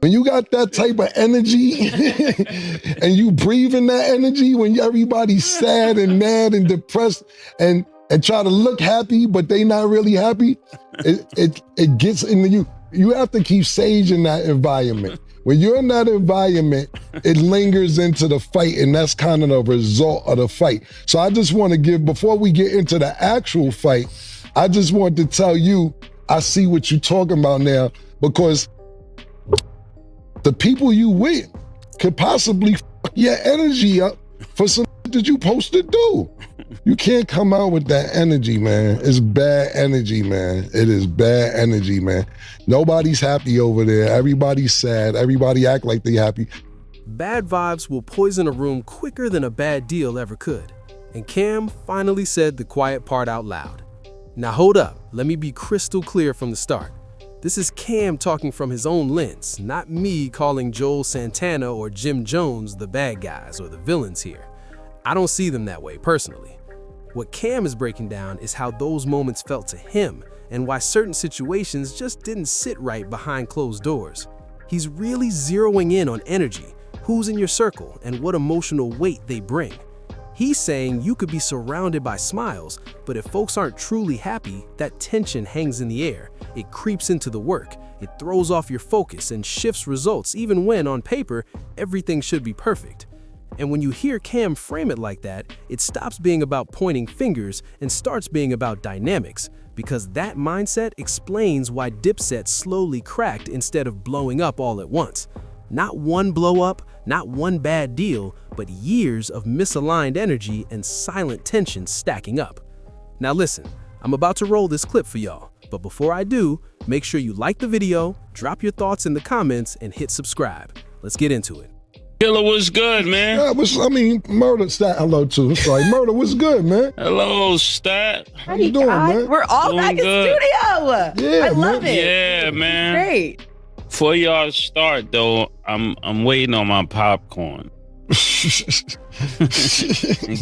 When you got that type of energy and you breathe in that energy when everybody's sad and mad and depressed and try to look happy, but they not really happy, it gets into you. You have to keep sage in that environment. When you're in that environment, it lingers into the fight, and that's kind of the result of the fight. So I just want to give, before we get into the actual fight, I just want to tell you, I see what you're talking about now, because the people you with could possibly fuck your energy up for some that you supposed to do. You can't come out with that energy, man. It's bad energy, man. It is bad energy, man. Nobody's happy over there. Everybody's sad. Everybody act like they happy. Bad vibes will poison a room quicker than a bad deal ever could. And Cam finally said the quiet part out loud. Now hold up, let me be crystal clear from the start. This is Cam talking from his own lens, not me calling Juelz Santana or Jim Jones the bad guys or the villains here. I don't see them that way personally. What Cam is breaking down is how those moments felt to him and why certain situations just didn't sit right behind closed doors. He's really zeroing in on energy, who's in your circle, and what emotional weight they bring. He's saying you could be surrounded by smiles, but if folks aren't truly happy, that tension hangs in the air. It creeps into the work, it throws off your focus and shifts results even when, on paper, everything should be perfect. And when you hear Cam frame it like that, it stops being about pointing fingers and starts being about dynamics, because that mindset explains why Dipset slowly cracked instead of blowing up all at once. Not one blow up, not one bad deal, but years of misaligned energy and silent tension stacking up. Now listen, I'm about to roll this clip for y'all, but before I do, make sure you like the video, drop your thoughts in the comments, and hit subscribe. Let's get into it. Killer, what's good, man? Yeah, Murder, Stat, hello too. Sorry, Murder, what's good, man? Hello, Stat. How you doing, man? We're all Doing back good. in studio. Yeah, I love it. Yeah, man. Great. Before y'all start, though, I'm waiting on my popcorn. In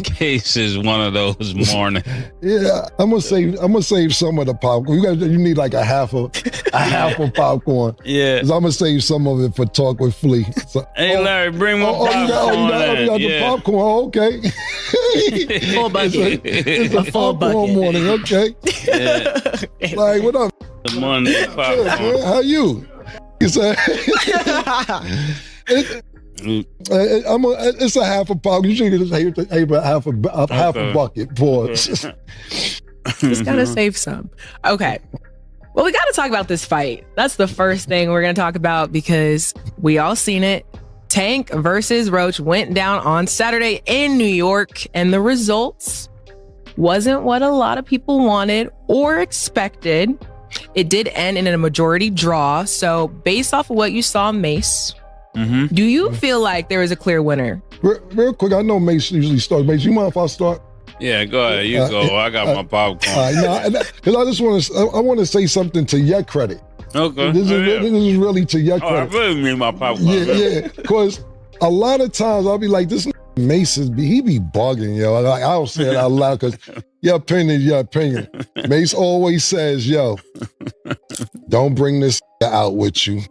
case it's one of those mornings. Yeah, I'm gonna save some of the popcorn. You need like a half of popcorn. Yeah. 'Cause I'm gonna save some of it for Talk with Flea. So, Hey, Larry, bring my popcorn. You got the popcorn. Oh, okay. Full bucket. It's a full popcorn bucket. morning. Okay. Yeah. Like, what up? The Monday Yeah, popcorn. man. How you? It's a half a popcorn. You should just half a bucket. Pause. Just gotta save some. Okay. Well, we gotta talk about this fight. That's the first thing we're gonna talk about because we all seen it. Tank versus Roach went down on Saturday in New York, and the results wasn't what a lot of people wanted or expected. It did end in a majority draw. So based off of what you saw, Mace, do you feel like there was a clear winner? Real quick, I know Mace usually starts. Mace, you mind if I start? Yeah, go ahead. You go. I got my popcorn. Because I want to say something to your credit. Okay. This is really to your Oh, I credit. really need my popcorn. Yeah. Because a lot of times I'll be like, this Mace he be bugging, yo. Like, I don't say it out loud because your opinion is your opinion. Mace always says, yo, don't bring this out with you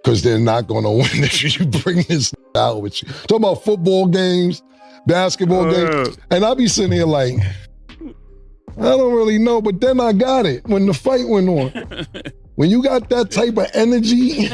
because they're not going to win if you bring this out with you. Talking about football games, basketball games. And I be sitting here like, I don't really know, but then I got it when the fight went on. When you got that type of energy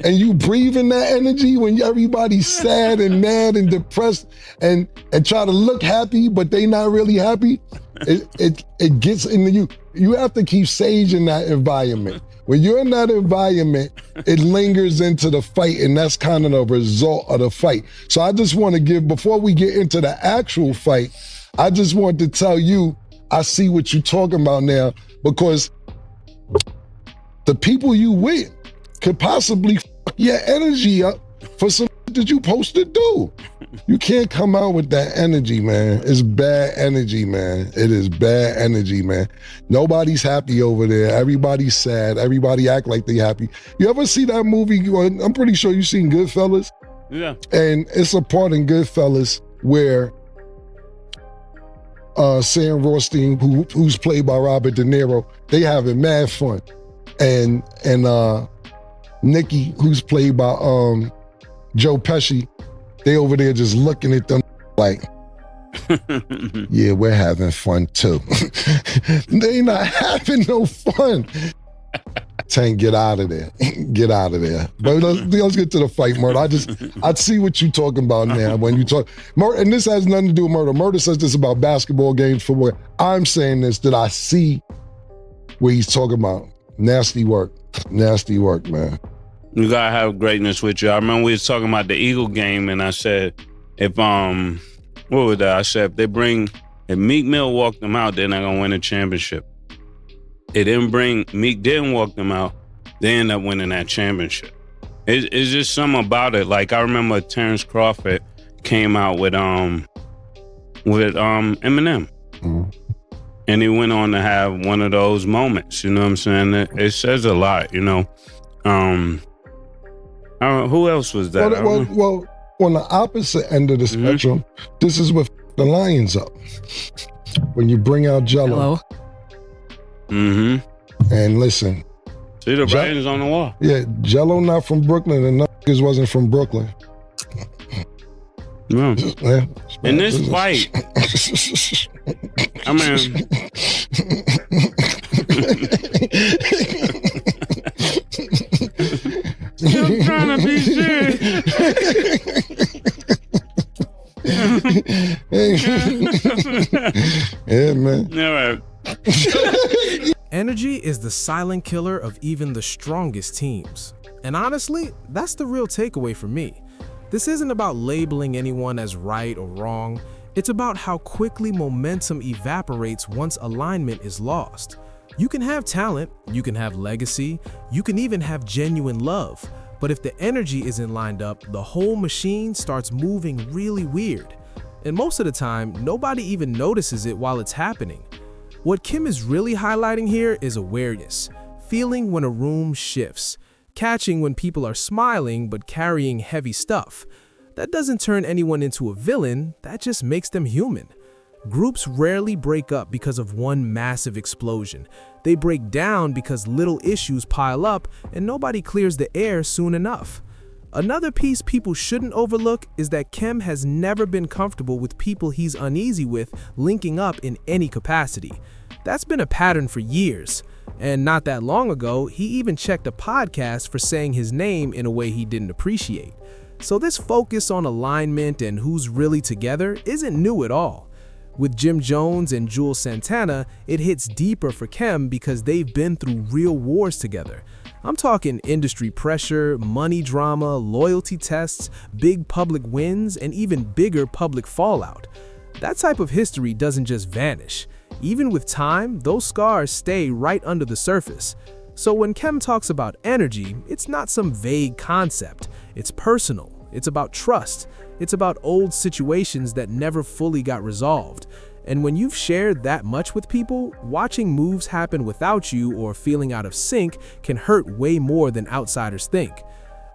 and you breathe in that energy when everybody's sad and mad and depressed and try to look happy, but they not really happy, it gets into you. You have to keep sage in that environment. When you're in that environment, it lingers into the fight, and that's kind of the result of the fight. So I just want to give, before we get into the actual fight, I just want to tell you, I see what you're talking about now, because the people you with could possibly fuck your energy up for some that you supposed to do. You can't come out with that energy, man. It's bad energy, man. It is bad energy, man. Nobody's happy over there. Everybody's sad. Everybody act like they happy. You ever see that movie? I'm pretty sure you've seen Goodfellas. Yeah. And it's a part in Goodfellas where Sam Rothstein, who's played by Robert De Niro, they having mad fun. And Nikki, who's played by Joe Pesci, they over there just looking at them like, yeah, we're having fun too. They not having no fun. Tank, get out of there. Get out of there. But let's get to the fight, Murder. I see what you're talking about now when you talk. And this has nothing to do with Murder. Murder says this about basketball games, football. I'm saying this, that I see what he's talking about. Nasty work. Nasty work, man. You gotta have greatness with you. I remember we was talking about the Eagle game, and I said, if what was that? I said if Meek Mill walked them out, they're not gonna win a championship. Meek didn't walk them out, they end up winning that championship. It's just something about it. Like, I remember Terrence Crawford came out with Eminem. Mm-hmm. And he went on to have one of those moments, you know what I'm saying? It says a lot, you know. Who else was that? Well, on the opposite end of the spectrum, this is what the Lions up. When you bring out Jello. Hello. Mm-hmm. And listen. See the writings on the wall. Yeah, Jello not from Brooklyn, and niggas wasn't from Brooklyn. Yeah. Yeah, in this fight, I mean, I'm trying to be serious. Yeah, man. All right. Energy is the silent killer of even the strongest teams. And honestly, that's the real takeaway for me. This isn't about labeling anyone as right or wrong. It's about how quickly momentum evaporates once alignment is lost. You can have talent, you can have legacy, you can even have genuine love. But if the energy isn't lined up, the whole machine starts moving really weird. And most of the time, nobody even notices it while it's happening. What Kim is really highlighting here is awareness, feeling when a room shifts, catching when people are smiling but carrying heavy stuff. That doesn't turn anyone into a villain, that just makes them human. Groups rarely break up because of one massive explosion. They break down because little issues pile up and nobody clears the air soon enough. Another piece people shouldn't overlook is that Kem has never been comfortable with people he's uneasy with linking up in any capacity. That's been a pattern for years. And not that long ago, he even checked a podcast for saying his name in a way he didn't appreciate. So this focus on alignment and who's really together isn't new at all. With Jim Jones and Juelz Santana, it hits deeper for Kem because they've been through real wars together. I'm talking industry pressure, money drama, loyalty tests, big public wins, and even bigger public fallout. That type of history doesn't just vanish. Even with time, those scars stay right under the surface. So when Kem talks about energy, it's not some vague concept. It's personal. It's about trust. It's about old situations that never fully got resolved. And when you've shared that much with people, watching moves happen without you or feeling out of sync can hurt way more than outsiders think.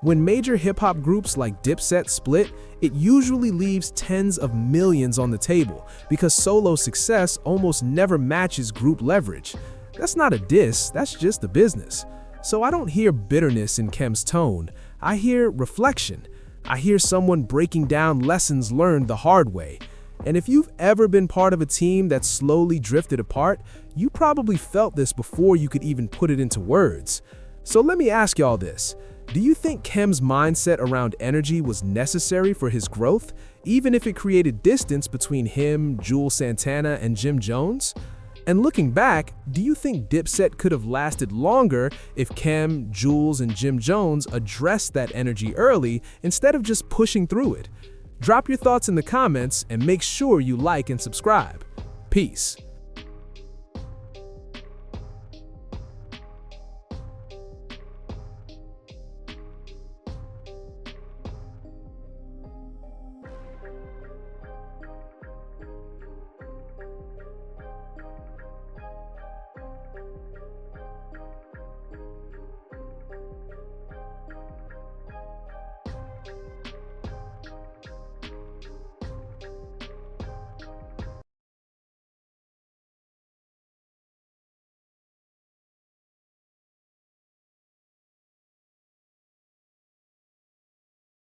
When major hip-hop groups like Dipset split, it usually leaves tens of millions on the table because solo success almost never matches group leverage. That's not a diss, that's just the business. So I don't hear bitterness in Kem's tone. I hear reflection. I hear someone breaking down lessons learned the hard way. And if you've ever been part of a team that slowly drifted apart, you probably felt this before you could even put it into words. So let me ask y'all this. Do you think Kem's mindset around energy was necessary for his growth, even if it created distance between him, Juelz Santana, and Jim Jones? And looking back, do you think Dipset could have lasted longer if Kem, Juelz, and Jim Jones addressed that energy early instead of just pushing through it? Drop your thoughts in the comments and make sure you like and subscribe. Peace.